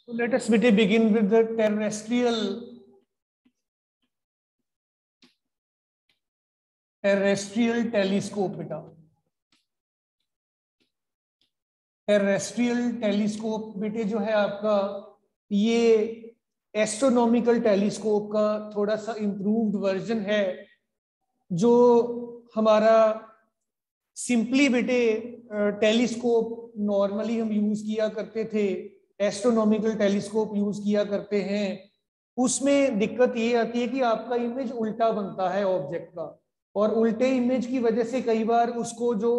So let us begin with the terrestrial telescope बेटा। Terrestrial telescope बेटे जो है आपका ये एस्ट्रोनॉमिकल टेलीस्कोप का थोड़ा सा इम्प्रूव्ड वर्जन है। जो हमारा सिंपली बेटे टेलीस्कोप नॉर्मली हम यूज किया करते थे, एस्ट्रोनॉमिकल टेलीस्कोप यूज किया करते हैं, उसमें दिक्कत ये आती है कि आपका इमेज उल्टा बनता है ऑब्जेक्ट का, और उल्टे इमेज की वजह से कई बार उसको जो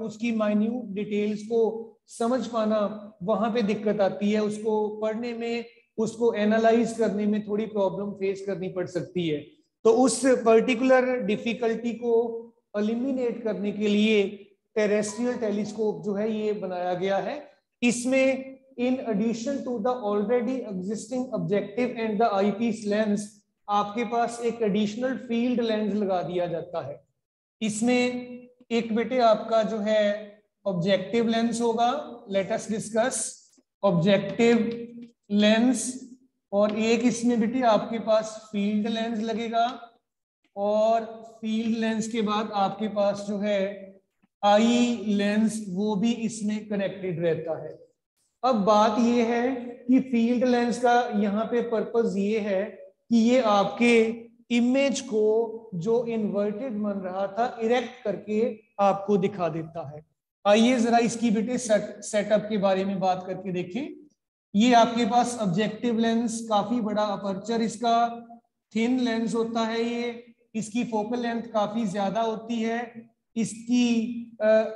उसकी माइन्यूट डिटेल्स को समझ पाना वहां पे दिक्कत आती है, उसको पढ़ने में, उसको एनालाइज करने में थोड़ी प्रॉब्लम फेस करनी पड़ सकती है। तो उस पर्टिकुलर डिफिकल्टी को एलिमिनेट करने के लिए टेरेस्ट्रियल टेलीस्कोप जो है ये बनाया गया है। इसमें in addition to the already existing objective and the eyepiece lens आपके पास एक एडिशनल फील्ड लेंस लगा दिया जाता है। इसमें एक बेटे आपका जो है ऑब्जेक्टिव लेंस होगा, let us discuss objective lens, और एक इसमें बेटे आपके पास फील्ड लेंस लगेगा, और फील्ड लेंस के बाद आपके पास जो है आई लेंस वो भी इसमें कनेक्टेड रहता है। अब बात ये है कि फील्ड लेंस का यहाँ पे पर्पस ये है कि ये आपके इमेज को जो इन्वर्टेड बन रहा था इरेक्ट करके आपको दिखा देता है। आइए जरा इसकी बेटे सेटअप के बारे में बात करके देखें। ये आपके पास ऑब्जेक्टिव लेंस, काफी बड़ा अपर्चर इसका, थिन लेंस होता है ये, इसकी फोकल लेंथ काफी ज्यादा होती है, इसकी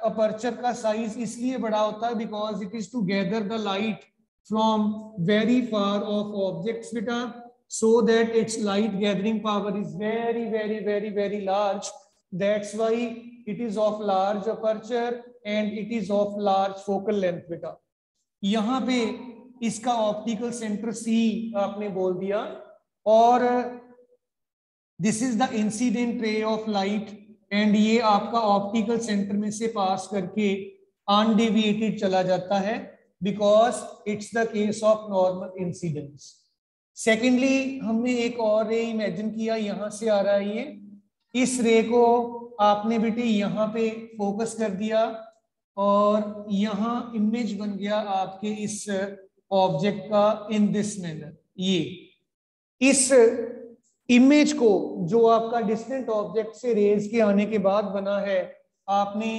अपर्चर का साइज इसलिए बड़ा होता है because it is to gather the light from very far off objects बेटा, so that its light gathering power is very large. That's why it is of large aperture and it is of large focal length बेटा। यहाँ पे इसका optical centre C आपने बोल दिया, और this is the incident ray of light, and ये आपका ऑप्टिकल सेंटर में से पास करके अनडेविएटेड चला जाता है because it's the case of normal incidence. Secondly हमने एक और रे इमेजिन किया, यहां से आ रहा है ये, इस रे को आपने बेटे यहाँ पे फोकस कर दिया और यहाँ इमेज बन गया आपके इस ऑब्जेक्ट का इन दिस मैनर। ये इस इमेज को जो आपका डिस्टेंट ऑब्जेक्ट से रेज के आने के बाद बना है, आपने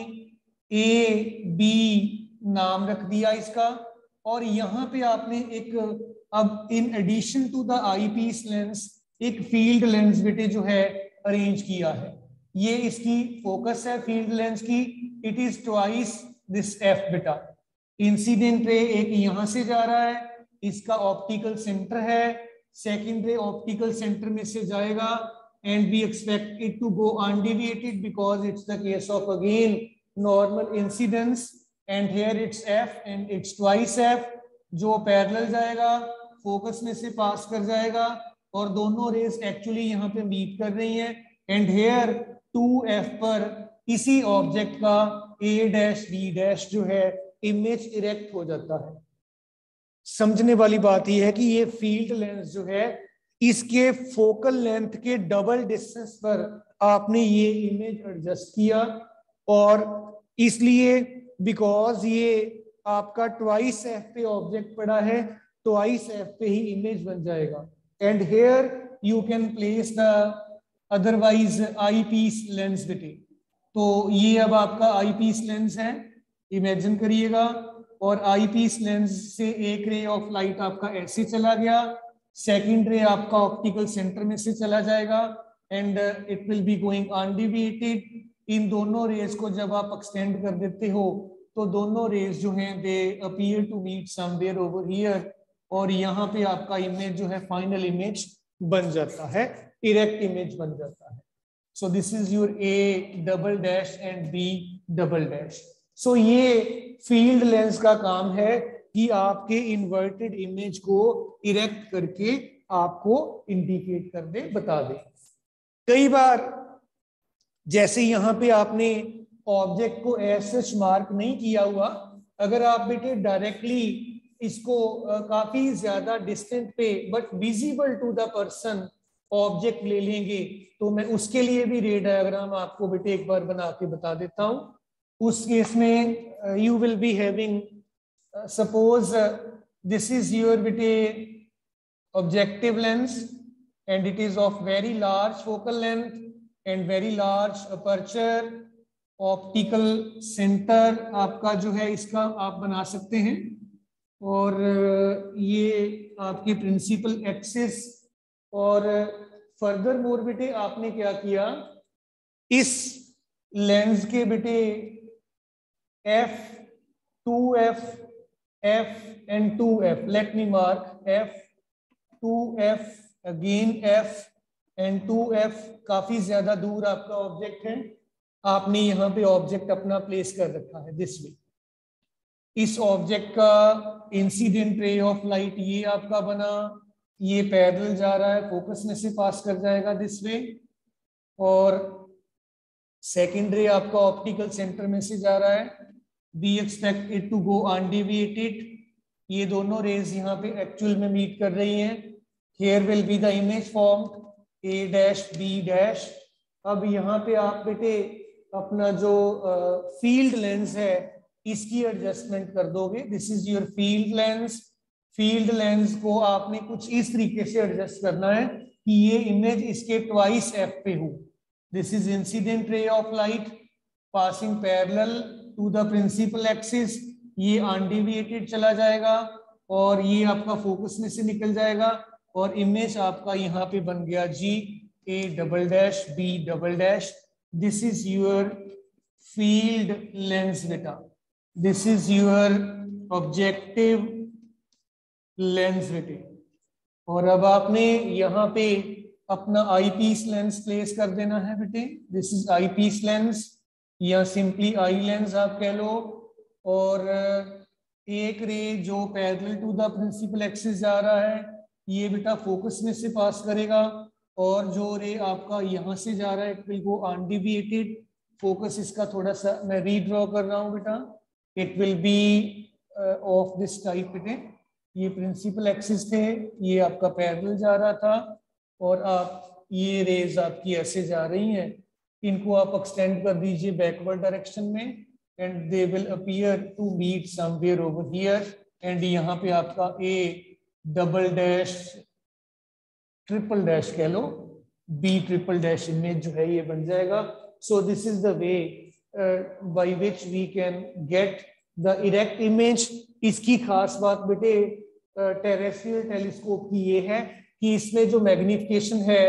ए बी नाम रख दिया इसका, और यहाँ पे आपने एक अब in addition to the I piece lens एक फील्ड लेंस बेटे जो है अरेंज किया है। ये इसकी फोकस है फील्ड लेंस की, it is twice this F बेटा। इंसिडेंट रे एक यहां से जा रहा है, इसका ऑप्टिकल सेंटर है, सेकेंड रे ऑप्टिकल सेंटर में से जाएगा, and we expect it to go undeviated because it's the case of again normal incidence, and here it's F and it's twice F, जो पैरेलल जाएगा, फोकस में से पास कर जाएगा, और दोनों रेस एक्चुअली यहाँ पे मीट कर रही हैं, एंड हेयर 2f पर इसी ऑब्जेक्ट का a डैश b डैश जो है इमेज इरेक्ट हो जाता है। समझने वाली बात यह है कि ये फील्ड लेंस जो है इसके फोकल लेंथ के डबल डिस्टेंस पर आपने ये इमेज एडजस्ट किया, और इसलिए बिकॉज ये आपका ट्वाइस एफ पे ऑब्जेक्ट पड़ा है, ट्वाइस एफ पे ही इमेज बन जाएगा, and here you can place the otherwise eye piece lens बेटे। तो ये अब आपका आई पीस लेंस है, इमेजिन करिएगा, और आई पीस लेंस से एक रे ऑफ लाइट आपका ऐसे चला गया, सेकंड रे आपका ऑप्टिकल सेंटर में से चला जाएगा, and it will be going undeviated. इन दोनों रेज को जब आप एक्सटेंड कर देते हो तो दोनों रेज जो हैं they appear to meet somewhere over here, और यहाँ पे आपका इमेज जो है फाइनल इमेज बन जाता है, इरेक्ट इमेज बन जाता है। So this is your A double dash and B double dash. So ये फील्ड लेंस का काम है कि आपके इन्वर्टेड इमेज को इरेक्ट करके आपको इंडिकेट कर दे, बता दे। कई बार जैसे यहाँ पे आपने ऑब्जेक्ट को एज सच मार्क नहीं किया हुआ, अगर आप बेटे डायरेक्टली इसको काफी ज्यादा डिस्टेंट पे but visible to the person object ले लेंगे, तो मैं उसके लिए भी रे डायग्राम आपको बेटे एक बार बना के बता देता हूं। उस केस में you will be having suppose this is your बेटे objective lens and it is of very large focal length and very large aperture, optical center आपका जो है इसका आप बना सकते हैं, और ये आपकी प्रिंसिपल एक्सिस। और फर्दर मोर बेटे आपने क्या किया, इस लेंस के बेटे F, 2F, F and 2F, let me mark F, 2F, again F and 2F, काफी ज्यादा दूर आपका ऑब्जेक्ट है, आपने यहाँ पे ऑब्जेक्ट अपना प्लेस कर रखा है दिस वे। इस ऑब्जेक्ट का इंसिडेंट रे ऑफ लाइट ये आपका बना, ये पैरेलल जा रहा है, फोकस में से पास कर जाएगा दिस वे, और सेकेंड रे आपका ऑप्टिकल सेंटर में से जा रहा है, we expect it to go undeviated. ये दोनों रेज यहाँ पे एक्चुअल में मीट कर रही हैं। Here will be the image formed A dash B dash। अब यहाँ पे आप बेटे अपना जो फील्ड लेंस है इसकी एडजस्टमेंट कर दोगे। This is your field lens. Field lens को आपने कुछ इस तरीके से एडजस्ट करना है कि ये इमेज इसके ट्वाइस F पे हो। This is incident ray of light passing parallel to the principal axis, ये अनडेविएटेड चला जाएगा और ये आपका फोकस में से निकल जाएगा और इमेज आपका यहाँ पे बन गया G A double dash B double dash. This is your field lens बेटा, this is your objective lens बेटे। और अब आपने यहाँ पे अपना आई पीस लेंस प्लेस कर देना है बेटे। This is eye piece lens या सिंपली आई लेंस आप कह लो। और एक रे जो parallel to the principal axis जा रहा है ये बेटा फोकस में से पास करेगा, और जो रे आपका यहाँ से जा रहा है it will go undeviated. Focus इसका थोड़ा सा मैं रीड्रॉ कर रहा हूँ बेटा, it will B of this type बेटे। ये प्रिंसिपल एक्सिस थे, ये आपका पैरेलल जा रहा था और आप ये रेज आपकी ऐसे जा रही हैं, इनको आप एक्सटेंड कर दीजिए बैकवर्ड डायरेक्शन में and they will appear to meet somewhere over here. And यहाँ पे आपका A double dash triple dash कह लो, बी ट्रिपल डैश इमेज जो है ये बन जाएगा। So this is the way by which we can get the erect image. इसकी खास बात बेटे टेरेस्ट्रियल टेलीस्कोप की ये है कि इसमें जो मैग्निफिकेशन है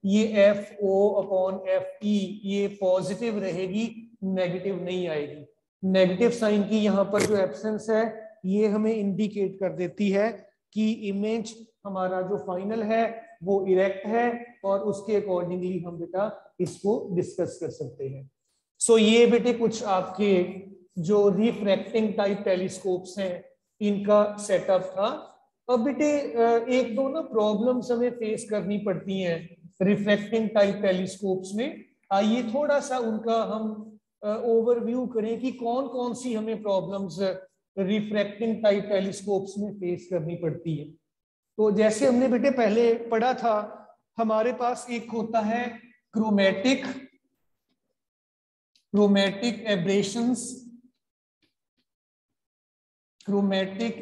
ये FO/FE ये पॉजिटिव रहेगी, नेगेटिव नहीं आएगी। नेगेटिव साइन की यहाँ पर जो एब्सेंस है ये हमें इंडिकेट कर देती है कि इमेज हमारा जो फाइनल है वो इरेक्ट है और उसके अकॉर्डिंगली हम बेटा इसको डिस्कस कर सकते हैं। सो ये बेटे कुछ आपके जो रिफ्रैक्टिंग टाइप टेलीस्कोप्स हैं इनका सेटअप था। अब बेटे एक दो ना प्रॉब्लम्स हमें फेस करनी पड़ती हैं रिफ्रैक्टिंग टाइप टेलीस्कोप्स में। आइए थोड़ा सा उनका हम ओवरव्यू करें कि कौन कौन सी हमें प्रॉब्लम्स रिफ्रैक्टिंग टाइप टेलीस्कोप्स में फेस करनी पड़ती है। तो जैसे हमने बेटे पहले पढ़ा था, हमारे पास एक होता है chromatic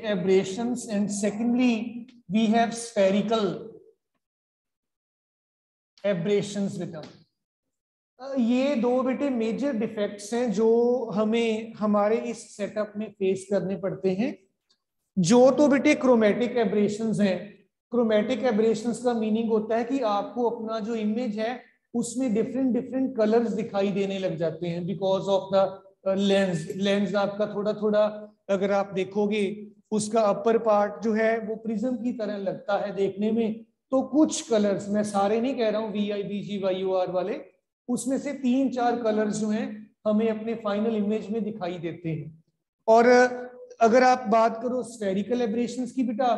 aberrations and secondly we have spherical aberrations बेटा। ये दो बेटे मेजर डिफेक्ट्स हैं जो हमें हमारे इस सेटअप में फेस करने पड़ते हैं। जो तो बेटे क्रोमैटिक एब्रेशंस हैं, क्रोमैटिक एब्रेशंस का मीनिंग होता है कि आपको अपना जो इमेज है उसमें डिफरेंट कलर्स दिखाई देने लग जाते हैं बिकॉज ऑफ द लेंस आपका थोड़ा थोड़ा अगर आप देखोगे उसका अपर पार्ट जो है वो प्रिज्म की तरह लगता है देखने में। तो कुछ कलर्स, मैं सारे नहीं कह रहा हूँ VIBGYOR वाले, उसमें से 3-4 कलर्स जो हैं हमें अपने फाइनल इमेज में दिखाई देते हैं। और अगर आप बात करो स्फेरिकल एब्रेशंस की बेटा,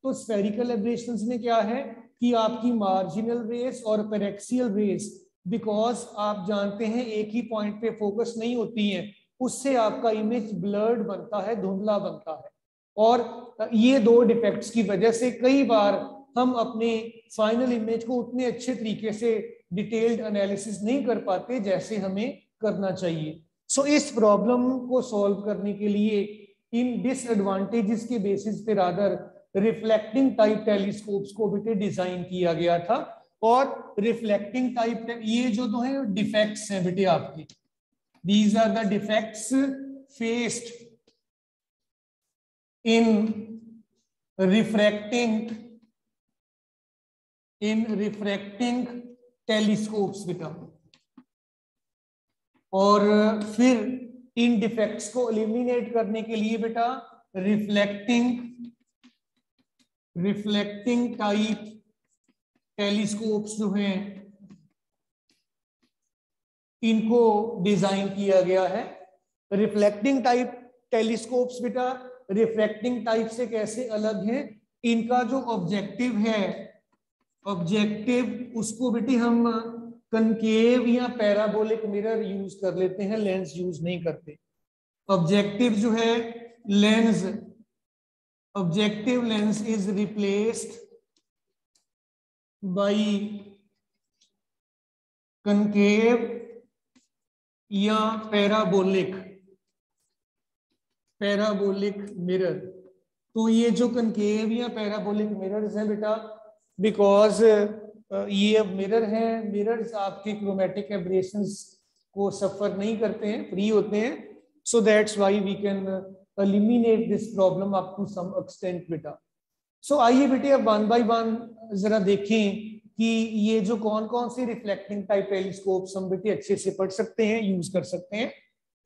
तो स्फेरिकल एब्रेशंस में क्या है कि आपकी मार्जिनल रेस और पेरेक्सियल रेस, बिकॉज आप जानते हैं एक ही पॉइंट पे फोकस नहीं होती है, उससे आपका इमेज ब्लर्ड बनता है, धुंधला बनता है। और ये दो डिफेक्ट्स की वजह से कई बार हम अपने फाइनल इमेज को उतने अच्छे तरीके से डिटेल्ड एनालिसिस नहीं कर पाते जैसे हमें करना चाहिए। सो इस प्रॉब्लम को सॉल्व करने के लिए इन डिसएडवांटेजेस के बेसिस पे रादर रिफ्लेक्टिंग टाइप टेलीस्कोप्स को बेटे डिजाइन किया गया था। और रिफ्लेक्टिंग टाइप ये जो तो है डिफेक्ट्स हैं बेटे आपके, these are the defects faced in refracting telescopes बेटा। और फिर इन डिफेक्ट्स को एलिमिनेट करने के लिए बेटा रिफ्लेक्टिंग टाइप टेलीस्कोप्स जो हैं इनको डिजाइन किया गया है। रिफ्लेक्टिंग टाइप टेलीस्कोप्स बेटा रिफ्रैक्टिंग टाइप से कैसे अलग है, इनका जो ऑब्जेक्टिव है, ऑब्जेक्टिव उसको बेटे हम कनकेव या पैराबोलिक मिरर यूज कर लेते हैं, लेंस यूज नहीं करते। ऑब्जेक्टिव जो है lens, objective lens is replaced by concave या पैराबोलिक मिरर। तो ये जो कनकेव या पैराबोलिक मिरर्स हैं बेटा, बिकॉज ये अब मिरर हैं, मिरर्स आपके क्रोमेटिक एब्रेशंस को सफर नहीं करते हैं, फ्री होते हैं। So that's why we can eliminate this problem up to some extent बेटा। सो आइए बेटे अब वन बाय वन जरा देखें कि ये जो कौन कौन से रिफ्लेक्टिंग टाइप टेलीस्कोप्स हम बेटे अच्छे से पढ़ सकते हैं, यूज कर सकते हैं।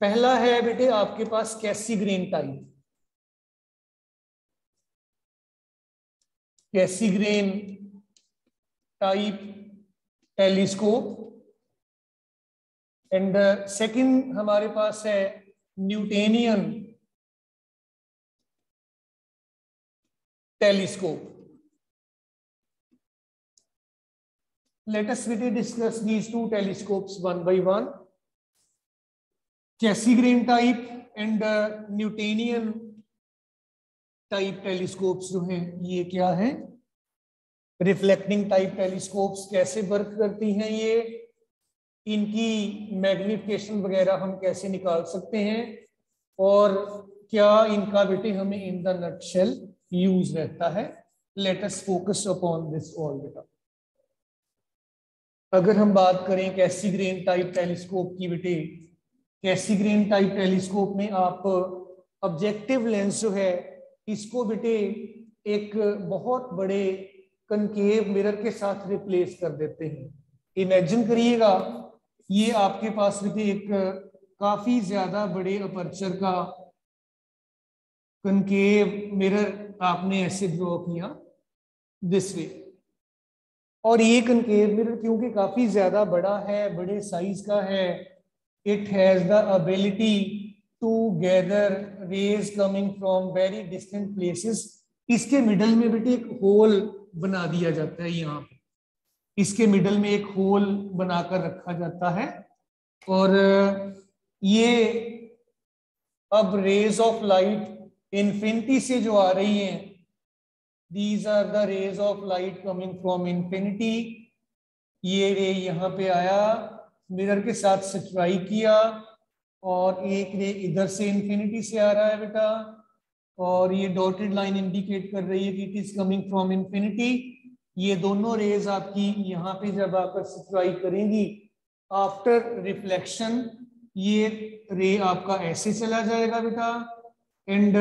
पहला है बेटे आपके पास Cassegrain type, Cassegrain type telescope. And second हमारे पास है Newtonian telescope. Let us discuss these two telescopes one by one. Cassegrain type and Newtonian type telescopes जो हैं ये क्या है, रिफ्लेक्टिंग टाइप टेलीस्कोप्स कैसे वर्क करती हैं, ये इनकी मैग्निफिकेशन वगैरह हम कैसे निकाल सकते हैं, और क्या इनका बेटे हमें इन द नटशेल यूज रहता है। Let us focus upon this all बेटा। अगर हम बात करें कैसीग्रेन टाइप टेलीस्कोप की बेटे, कैसीग्रेन टाइप टेलीस्कोप में आप ऑब्जेक्टिव लेंस जो है इसको बेटे एक बहुत बड़े कनकेव मिरर के साथ रिप्लेस कर देते हैं। इमेजिन करिएगा ये आपके पास बेटे एक काफी ज्यादा बड़े अपर्चर का कनकेव मिरर आपने ऐसे ड्रॉ किया दिस वे, और ये कनकेव मिरर क्योंकि काफी ज्यादा बड़ा है, बड़े साइज का है, it has the ability to gather rays coming from very distant places. इसके मिडल में बेटे एक होल बना दिया जाता है, यहाँ पे इसके मिडल में एक होल बनाकर रखा जाता है, और ये अब रेज ऑफ लाइट इन्फिनिटी से जो आ रही हैं, These are the rays of light coming from infinity। ये रे यहाँ पे आया, मिरर के साथ स्ट्राइक किया, और एक रे इधर से इन्फिनिटी से आ रहा है बेटा, और ये डॉटेड लाइन इंडिकेट कर रही है कि it is coming from infinity. ये दोनों रेज आपकी यहाँ पे जब आकर स्ट्राइक करेंगी, आफ्टर रिफ्लेक्शन ये रे आपका ऐसे चला जाएगा बेटा, एंड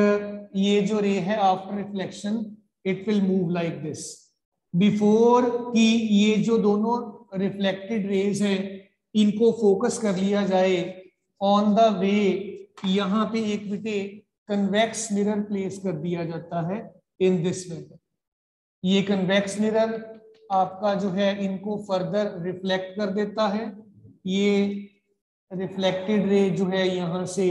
ये जो रे है after reflection it will move like this. Before कि ये जो दोनों रिफ्लेक्टेड रेज हैं इनको फोकस कर लिया जाए, ऑन द वे यहाँ पे एक बेटे कन्वेक्स मिरर प्लेस कर दिया जाता है इन दिस वे। ये कन्वेक्स मिरर आपका जो है इनको फर्दर रिफ्लेक्ट कर देता है। ये रिफ्लेक्टेड रे जो है यहाँ से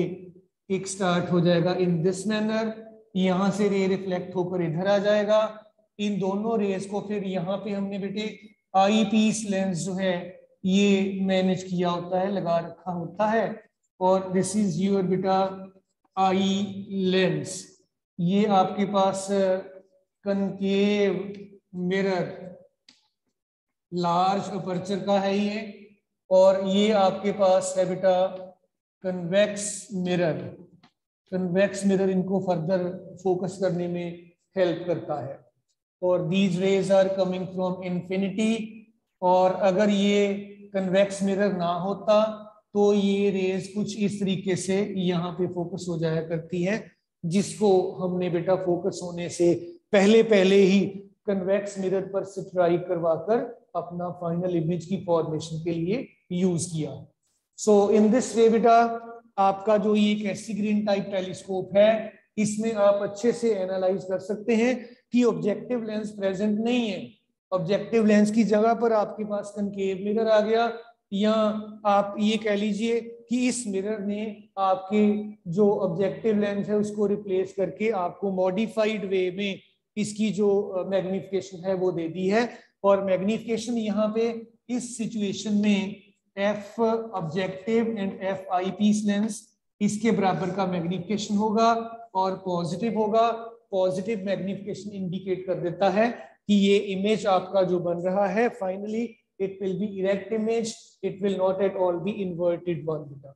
एक स्टार्ट हो जाएगा इन दिस मैनर, यहाँ से रे रिफ्लेक्ट होकर इधर आ जाएगा। इन दोनों रेस को फिर यहाँ पे हमने बेटे आई पीस लेंस जो है ये मैनेज किया होता है, लगा रखा होता है, और दिस इज योर बेटा आई लेंस। ये आपके पास कनकेव मिरर लार्ज अपर्चर का है ये, और ये आपके पास है बेटा कन्वेक्स मिरर। कन्वेक्स मिरर इनको फर्दर फोकस करने में हेल्प करता है। और these rays are coming from infinity, और अगर ये कन्वेक्स मिरर ना होता तो ये रेज कुछ इस तरीके से यहाँ पे फोकस हो जाया करती है, जिसको हमने बेटा फोकस होने से पहले पहले ही कन्वेक्स मिरर पर स्ट्राइक करवाकर अपना फाइनल इमेज की फॉर्मेशन के लिए यूज किया। सो इन दिस वे बेटा आपका जो ये कैसीग्रीन टाइप टेलीस्कोप है, इसमें आप अच्छे से एनालाइज कर सकते हैं कि ऑब्जेक्टिव लेंस प्रेजेंट नहीं है। ऑब्जेक्टिव लेंस की जगह पर आपके पास कनकेव मिरर आ गया, या आप ये कह लीजिए कि इस मिरर ने आपके जो ऑब्जेक्टिव लेंस है उसको रिप्लेस करके आपको मॉडिफाइड वे में इसकी जो मैग्निफिकेशन है वो दे दी है। और मैग्निफिकेशन यहाँ पे इस सिचुएशन में F objective and F I piece lens इसके बराबर का मैग्निफिकेशन होगा और पॉजिटिव होगा। पॉजिटिव मैग्निफिकेशन इंडिकेट कर देता है कि ये इमेज आपका जो बन रहा है finally it will be erect image, it will not at all be inverted one beta.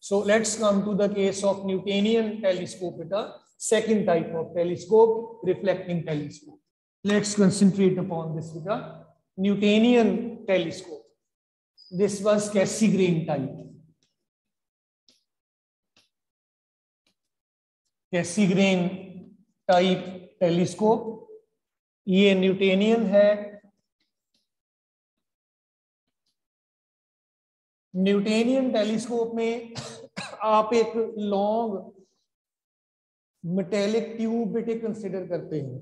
So let's come to the case of Newtonian telescope beta, second type of telescope, reflecting telescope. Let's concentrate upon this beta. Newtonian telescope, this was Cassegrain type. Cassegrain type telescope, ये Newtonian है। Newtonian telescope में आप एक long metallic tube बेटे consider करते हैं,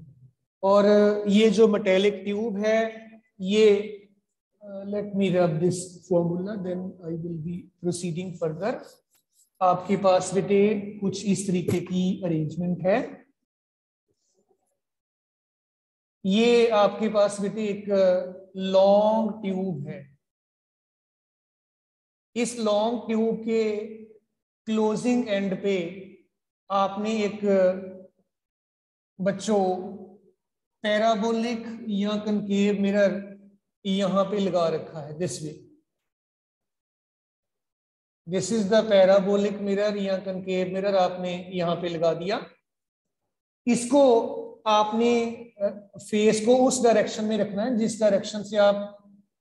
और ये जो मेटेलिक ट्यूब है ये let me rub this formula then I will be proceeding further. आपके पास बेटे कुछ इस तरीके की अरेंजमेंट है। ये आपके पास बेटे एक लॉन्ग ट्यूब है। इस लॉन्ग ट्यूब के क्लोजिंग एंड पे आपने एक बच्चों पैराबोलिक या कनकेव मिरर यहां पे लगा रखा है। This way, this is the parabolic mirror या कनकेव मिरर आपने यहां पे लगा दिया। इसको आपने फेस को उस डायरेक्शन में रखना है जिस डायरेक्शन से आप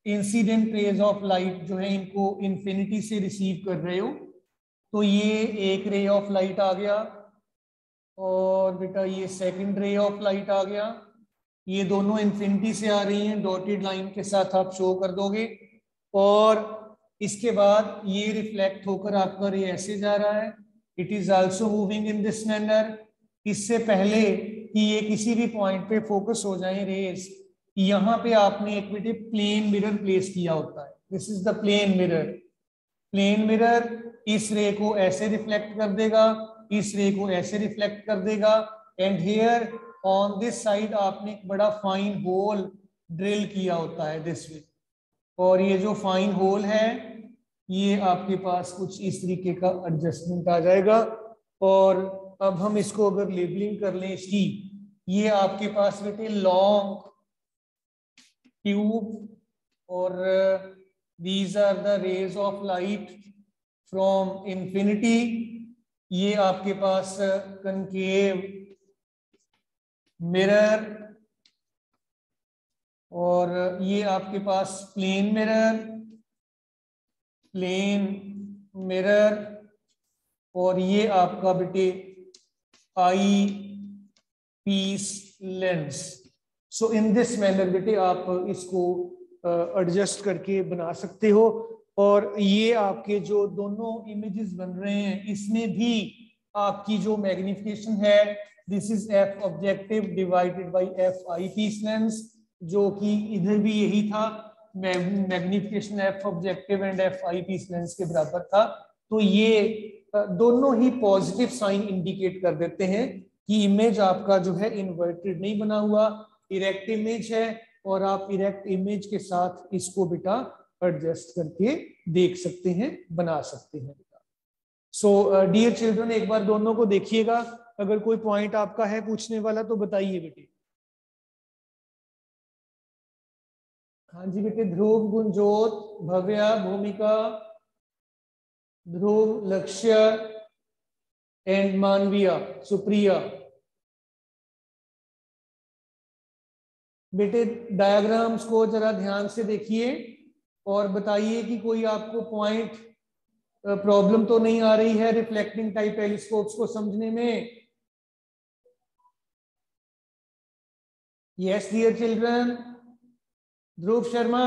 इंसिडेंट रेज ऑफ लाइट जो है इनको इंफिनिटी से रिसीव कर रहे हो। तो ये एक रे ऑफ लाइट आ गया, और बेटा ये सेकंड रे ऑफ लाइट आ गया। ये दोनों इंफिनिटी से आ रही हैं, डॉटेड लाइन के साथ आप शो कर दोगे। और इसके बाद ये रिफ्लेक्ट होकर आपका रे ऐसे जा रहा है, it is also moving in this manner. इससे पहले कि ये किसी भी पॉइंट पे फोकस हो जाए रेज, यहाँ पे आपने एक बेटे प्लेन मिरर प्लेस किया होता है। This is the plane mirror. Plane mirror इस रे को ऐसे रिफ्लेक्ट कर देगा, इस रे को ऐसे रिफ्लेक्ट कर देगा, and here on this side आपने एक बड़ा फाइन होल ड्रिल किया होता है दिस वे। और ये जो फाइन होल है ये आपके पास कुछ इस तरीके का एडजस्टमेंट आ जाएगा। और अब हम इसको अगर लेबलिंग कर लें इसकी, ये आपके पास बेटे लॉन्ग ट्यूब, और these are the rays of light from infinity। ये आपके पास कनकेव मिरर, और ये आपके पास प्लेन मिरर, प्लेन मिरर, और ये आपका बेटे आई piece lens. So in this manner बेटे आप इसको एडजस्ट करके बना सकते हो। और ये आपके जो दोनों इमेजेस बन रहे हैं इसमें भी आपकी जो मैग्निफिकेशन है, this is F objective divided by F I piece lens, जो कि इधर भी यही था, magnification F objective and F I piece lens के बराबर था। तो ये दोनों ही पॉजिटिव साइन इंडिकेट कर देते हैं कि इमेज आपका जो है इन्वर्टेड नहीं बना हुआ, इरेक्ट इमेज है, और आप इरेक्ट इमेज के साथ इसको बेटा एडजस्ट करके देख सकते हैं, बना सकते हैं बेटा। सो डियर चिल्ड्रन, एक बार दोनों को देखिएगा अगर कोई पॉइंट आपका है पूछने वाला तो बताइए बेटे। हाँ जी बेटे, ध्रुव, गुंजोत, भव्या, भूमिका, ध्रुव, लक्ष्य एंड मानविया, सुप्रिया। बेटे डायग्राम्स को जरा ध्यान से देखिए और बताइए कि कोई आपको पॉइंट प्रॉब्लम तो नहीं आ रही है रिफ्लेक्टिंग टाइप टेलीस्कोप्स को समझने में। Yes dear children. Dhruv Sharma,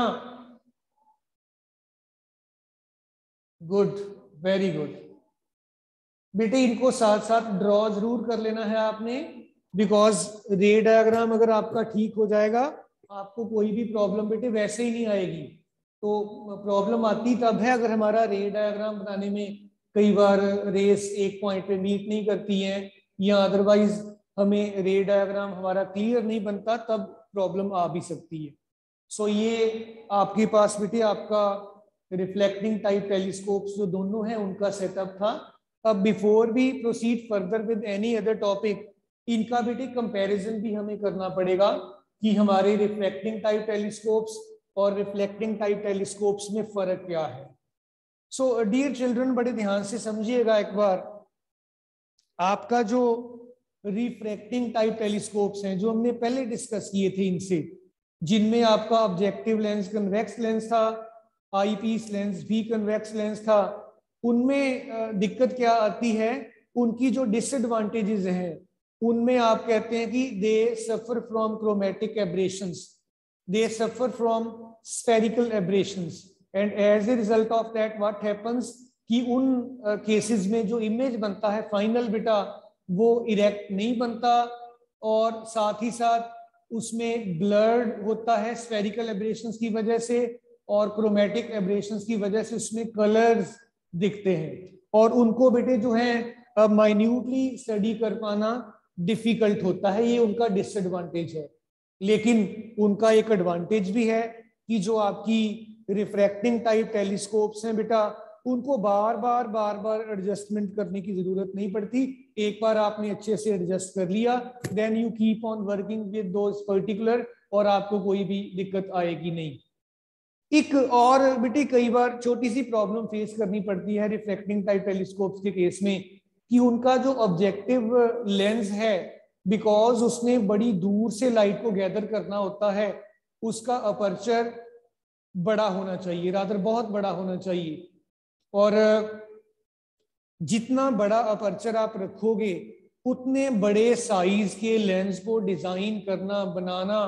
good, very good. बेटे इनको साथ साथ ड्रॉ जरूर कर लेना है आपने, बिकॉज रे डायग्राम अगर आपका ठीक हो जाएगा आपको कोई भी प्रॉब्लम बेटे वैसे ही नहीं आएगी। तो प्रॉब्लम आती तब है अगर हमारा रे डायग्राम बनाने में कई बार रेस एक पॉइंट पे मीट नहीं करती है, या अदरवाइज हमें रे डायग्राम हमारा क्लियर नहीं बनता, तब प्रॉब्लम आ भी सकती है। सो ये आपके पास बेटे आपका रिफ्लेक्टिंग टाइप टेलीस्कोप्स जो दोनों हैं उनका सेटअप था। अब before we proceed further with any other topic, इनका बेटे कंपैरिजन भी हमें करना पड़ेगा कि हमारे रिफ्लेक्टिंग टाइप टेलीस्कोप्स और रिफ्लेक्टिंग टाइप टेलीस्कोप्स में फर्क क्या है। सो डियर चिल्ड्रन, बड़े ध्यान से समझिएगा एक बार। आपका जो रिफ्रैक्टिंग टाइप टेलीस्कोप्स हैं जो हमने पहले डिस्कस किए थे इनसे, जिनमें आपका ऑब्जेक्टिव लेंस कन्वेक्स लेंस था, आईपीस लेंस भी कन्वेक्स लेंस था, उनमें दिक्कत क्या आती है, उनकी जो डिसएडवांटेजेस हैं उनमें आप कहते हैं कि they suffer from chromatic aberrations, they suffer from spherical aberrations, and as a result of that what happens कि उन केसेस में जो इमेज बनता है फाइनल बेटा वो इरेक्ट नहीं बनता, और साथ ही साथ उसमें ब्लर्ड होता है स्फेरिकल एब्रेशंस की वजह से, और क्रोमेटिक एब्रेशंस की वजह से उसमें कलर्स दिखते हैं, और उनको बेटे जो है माइन्यूटली स्टडी कर पाना डिफिकल्ट होता है। ये उनका डिसएडवांटेज है। लेकिन उनका एक एडवांटेज भी है कि जो आपकी रिफ्रैक्टिंग टाइप टेलीस्कोप्स हैं बेटा, उनको बार बार एडजस्टमेंट करने की जरूरत नहीं पड़ती। एक बार आपने अच्छे से एडजस्ट कर लिया, then you keep on working with those particular, और आपको कोई भी दिक्कत आएगी नहीं। एक और बेटे कई बार छोटी सी प्रॉब्लम फेस करनी पड़ती है रिफ्लेक्टिंग टाइप टेलीस्कोप्स के केस में, कि उनका जो ऑब्जेक्टिव लेंस है, बिकॉज उसने बड़ी दूर से लाइट को गैदर करना होता है, उसका अपर्चर बड़ा होना चाहिए, रादर बहुत बड़ा होना चाहिए, और जितना बड़ा अपर्चर आप रखोगे उतने बड़े साइज के लेंस को डिजाइन करना बनाना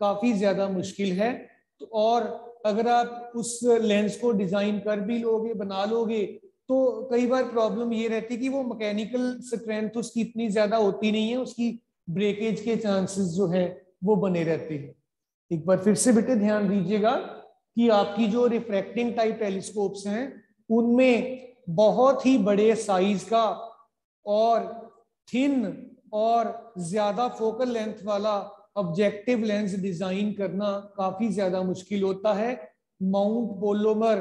काफी ज्यादा मुश्किल है। तो और अगर आप उस लेंस को डिजाइन कर भी लोगे, बना लोगे, तो कई बार प्रॉब्लम ये रहती है कि वो मैकेनिकल स्ट्रेंथ उसकी इतनी ज्यादा होती नहीं है, उसकी ब्रेकेज के चांसेस जो है वो बने रहते हैं। एक बार फिर से बेटे ध्यान दीजिएगा कि आपकी जो रिफ्रैक्टिंग टाइप टेलीस्कोप्स हैं उनमें बहुत ही बड़े साइज का और थिन और ज्यादा फोकल लेंथ वाला ऑब्जेक्टिव लेंस डिजाइन करना काफी ज्यादा मुश्किल होता है। माउंट पोलोमर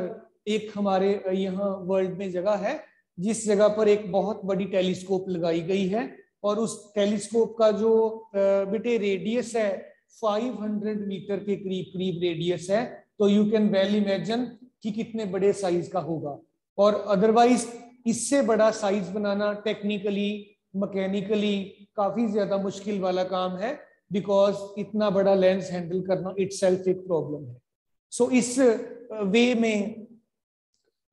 एक हमारे यहाँ वर्ल्ड में जगह है जिस जगह पर एक बहुत बड़ी टेलीस्कोप लगाई गई है, और उस टेलीस्कोप का जो बेटे रेडियस है 500 मीटर के करीब करीब रेडियस है। तो यू कैन वेल इमेजिन कि कितने बड़े साइज का होगा, और अदरवाइज इससे बड़ा साइज बनाना टेक्निकली मैकेनिकली काफी ज्यादा मुश्किल वाला काम है, बिकॉज इतना बड़ा लेंस हैंडल करना इटसेल्फ एक प्रॉब्लम है। सो इस वे में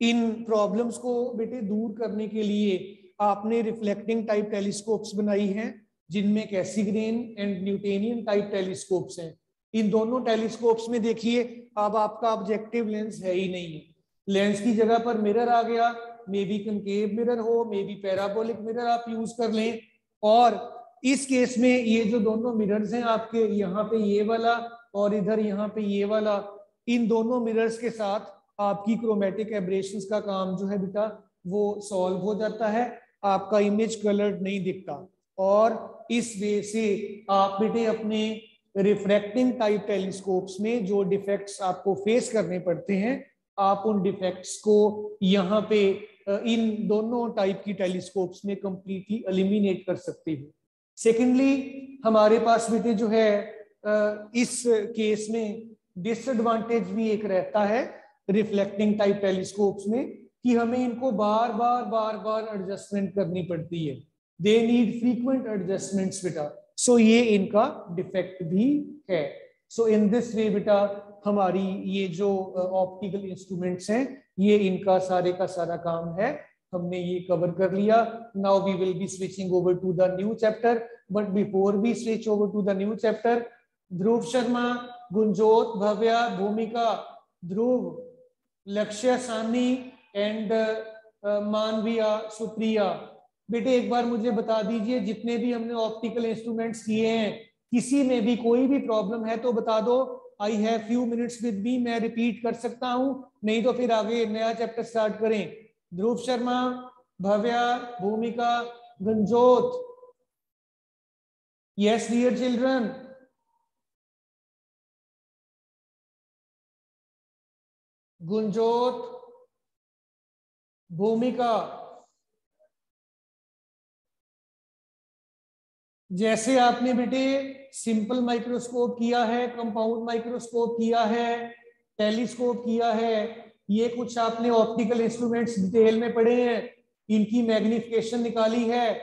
इन प्रॉब्लम्स को बेटे दूर करने के लिए आपने रिफ्लेक्टिंग टाइप टेलीस्कोप्स बनाई हैं, जिनमें कैसीग्रेन एंड न्यूटेनियन टाइप टेलीस्कोप्स हैं। इन दोनों टेलीस्कोप्स में देखिए अब आपका ऑब्जेक्टिव लेंस है ही नहीं है, लेंस की जगह पर मिरर आ गया, मे बी कनकेव मिरर हो, मे बी पैराबोलिक मिरर आप यूज कर लें। और इस केस में ये जो दोनों मिरर्स हैं आपके, यहाँ पे ये वाला और इधर यहाँ पे ये वाला, इन दोनों मिरर्स के साथ आपकी क्रोमेटिक एब्रेशंस का काम जो है बेटा वो सॉल्व हो जाता है, आपका इमेज कलर्ड नहीं दिखता, और इस वे से आप बेटे अपने रिफ्रैक्टिंग टाइप टेलीस्कोप्स में जो डिफेक्ट्स आपको फेस करने पड़ते हैं, आप उन डिफेक्ट्स को यहाँ पे इन दोनों टाइप की टेलीस्कोप्स में कंप्लीटली एलिमिनेट कर सकते हो। सेकेंडली हमारे पास बेटे जो है इस केस में डिसएडवांटेज भी एक रहता है रिफ्लेक्टिंग टाइप टेलीस्कोप्स में कि हमें इनको बार बार एडजस्टमेंट करनी पड़ती है। दे नीड फ्रीक्वेंट एडजस्टमेंट्स बेटा। सो ये इनका डिफेक्ट भी है। सो इन दिस वे बेटा हमारी ये जो ऑप्टिकल इंस्ट्रूमेंट्स हैं ये इनका सारे का सारा काम है, हमने ये कवर कर लिया। Now we will be switching over to the new chapter, but before we switch over to the new chapter, Dhruv Sharma, Gunjot, Bhavya, Bhumika, Dhruv, लक्ष्य, सानी एंड मानविया, सुप्रिया, बेटे एक बार मुझे बता दीजिए जितने भी हमने ऑप्टिकल इंस्ट्रूमेंट्स किए हैं किसी में भी कोई भी प्रॉब्लम है तो बता दो। I have few minutes with me, मैं रिपीट कर सकता हूं, नहीं तो फिर आगे नया चैप्टर स्टार्ट करें। ध्रुव शर्मा, भव्या, भूमिका, गुंजोत, यस डियर चिल्ड्रन, गुंजोत, भूमिका। जैसे आपने बेटे सिंपल माइक्रोस्कोप किया है, कंपाउंड माइक्रोस्कोप किया है, टेलीस्कोप किया है, ये कुछ आपने ऑप्टिकल इंस्ट्रूमेंट्स डिटेल में पढ़े हैं, इनकी मैग्निफिकेशन निकाली है।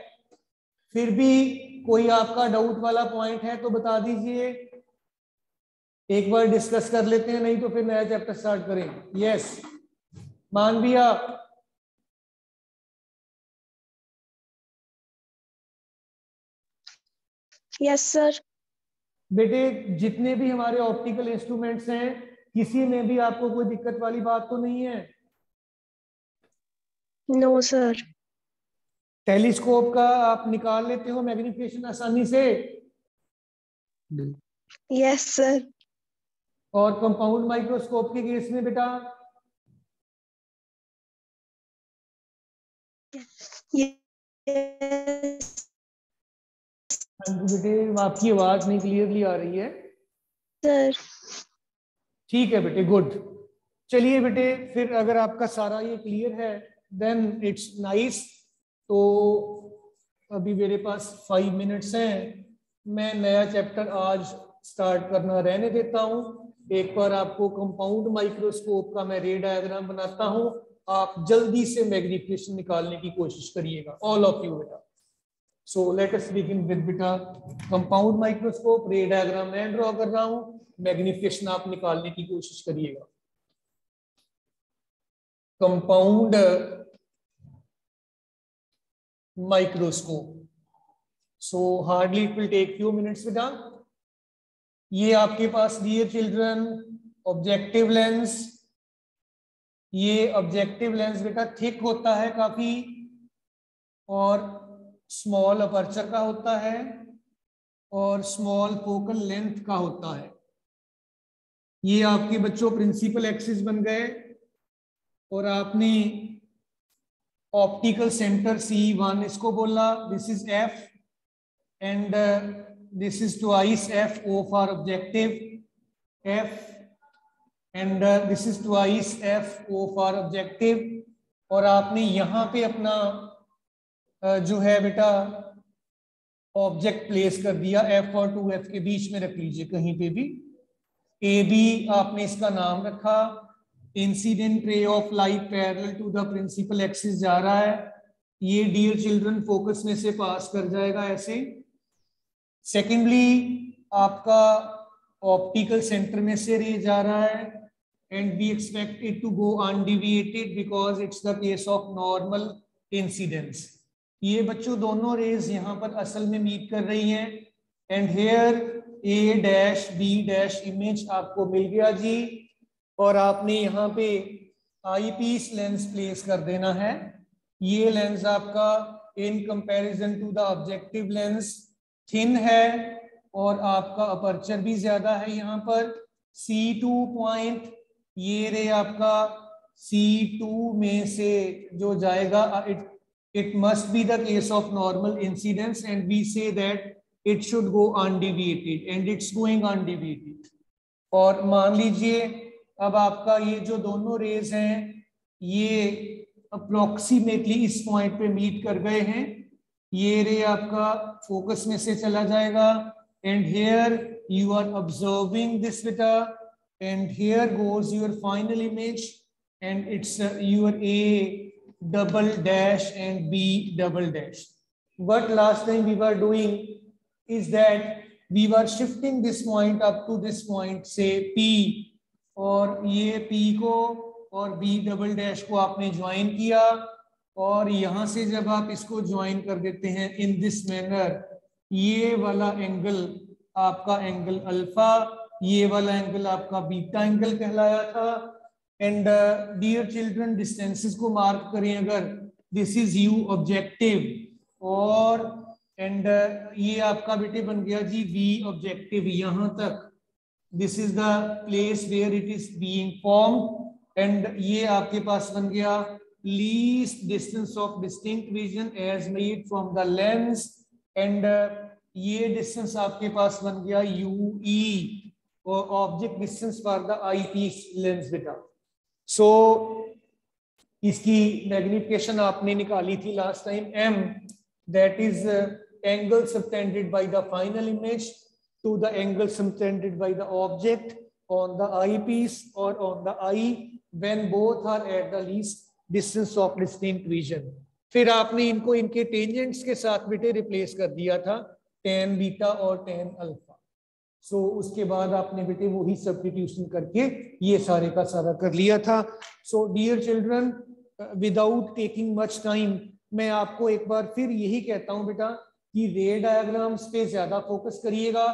फिर भी कोई आपका डाउट वाला पॉइंट है तो बता दीजिए, एक बार डिस्कस कर लेते हैं, नहीं तो फिर नया चैप्टर स्टार्ट करें। Yes Manvia, yes sir. बेटे जितने भी हमारे ऑप्टिकल इंस्ट्रूमेंट्स हैं किसी में भी आपको कोई दिक्कत वाली बात तो नहीं है? No sir. टेलीस्कोप का आप निकाल लेते हो मैग्निफिकेशन आसानी से? Yes sir. और कंपाउंड माइक्रोस्कोप के केस में बेटा? यस बेटे आपकी आवाज नहीं क्लियरली आ रही है सर। ठीक है बेटे, गुड। चलिए बेटे फिर अगर आपका सारा ये क्लियर है देन इट्स नाइस। तो अभी मेरे पास 5 मिनट्स हैं, मैं नया चैप्टर आज स्टार्ट करना रहने देता हूं। एक बार आपको कंपाउंड माइक्रोस्कोप का मैं रे डायग्राम बनाता हूं, आप जल्दी से मैग्निफिकेशन निकालने की कोशिश करिएगा, ऑल ऑफ यू बेटा। So let us begin with बेटा कंपाउंड माइक्रोस्कोप। रे डायग्राम मैं ड्रॉ कर रहा हूं, मैग्निफिकेशन आप निकालने की कोशिश करिएगा। Compound microscope, so hardly it will take few minutes बेटा। ये आपके पास डियर चिल्ड्रन ऑब्जेक्टिव लेंस, ये ऑब्जेक्टिव लेंस बेटा थिक होता है काफी और स्मॉल अपर्चर का होता है और स्मॉल फोकल लेंथ का होता है। ये आपके बच्चों प्रिंसिपल एक्सिस बन गए और आपने ऑप्टिकल सेंटर C1 इसको बोला, this is F and this is twice F O for objective F and this is twice F O for objective. और आपने यहाँ पे अपना जो है बेटा ऑब्जेक्ट प्लेस कर दिया, F और 2F के बीच में रख लीजिए कहीं पे भी। AB आपने इसका नाम रखा, incident ray of light parallel to the principal axis जा रहा है, ये डियर चिल्ड्रन फोकस में से पास कर जाएगा ऐसे। सेकेंडली आपका ऑप्टिकल सेंटर में से रे जा रहा है and we expect it to go undeviated because it's the case of normal incidence. ये बच्चों दोनों रेज यहाँ पर असल में मीट कर रही हैं and here A dash B dash image आपको मिल गया जी। और आपने यहाँ पे आई पीस लेंस प्लेस कर देना है। ये लेंस आपका in comparison to the objective lens thin है और आपका अपर्चर भी ज्यादा है यहाँ पर। C2 पॉइंट, ये रे आपका C2 में से जो जाएगा, it must be the case of normal incidence and we say that it should go undeviated and it's going undeviated। और मान लीजिए अब आपका ये जो दोनों रेज हैं ये अप्रोक्सीमेटली इस पॉइंट पे मीट कर गए हैं। ये रे आपका फोकस में से चला जाएगा and here you are observing this बेटा and here goes your final image and it's your A double dash and B double dash. What last time we were doing is that we were shifting this point up to this point, say P, और ये P को और B double dash को आपने join किया और यहाँ से जब आप इसको ज्वाइन कर देते हैं in this manner, ये वाला एंगल आपका एंगल अल्फा, ये वाला एंगल आपका बीटा एंगल कहलाया था। एंड डियर चिल्ड्रन डिस्टेंसेस को मार्क करें अगर, दिस इज यू ऑब्जेक्टिव और एंड ये आपका बेटे बन गया जी वी ऑब्जेक्टिव यहाँ तक, this is the place where it is being formed and ये आपके पास बन गया least distance of distinct vision as made from the lens and ये डिस्टेंस आपके पास बन गया UE और object distance for the I piece lens बेटा। सो इसकी मैग्निफिकेशन आपने निकाली थी last time M, that is angle subtended by the final image to the angle subtended by the object on the I piece और on the eye when both are at the least distance of distinct vision. फिर आपने इनको इनके tangents के साथ बेटे replace कर दिया था, tan बीटा और tan अल्फा। सो उसके बाद आपने बेटे वही सब्स्टिट्यूशन करके ये सारे का सारा कर लिया था। So dear children, without taking much time मैं आपको एक बार फिर यही कहता हूं बेटा कि रे डायग्राम्स पे ज्यादा फोकस करिएगा।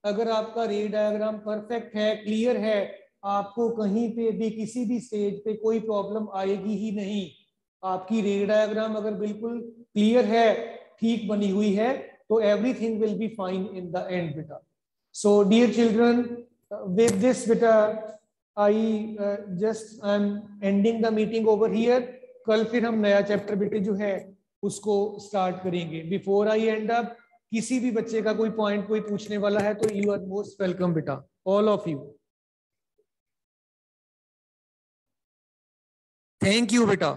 अगर आपका रे डायग्राम परफेक्ट है, क्लियर है, आपको कहीं पे भी किसी भी स्टेज पे कोई प्रॉब्लम आएगी ही नहीं। आपकी रे डायग्राम अगर बिल्कुल क्लियर है, ठीक बनी हुई है, तो everything will be fine in the end बेटा। So dear children, with this beta I just am ending the meeting over here. कल फिर हम नया चैप्टर बेटे जो है उसको स्टार्ट करेंगे। बिफोर आई एंड अप, किसी भी बच्चे का कोई पॉइंट कोई पूछने वाला है तो यू आर मोस्ट वेलकम बेटा, all of you. Thank you बेटा।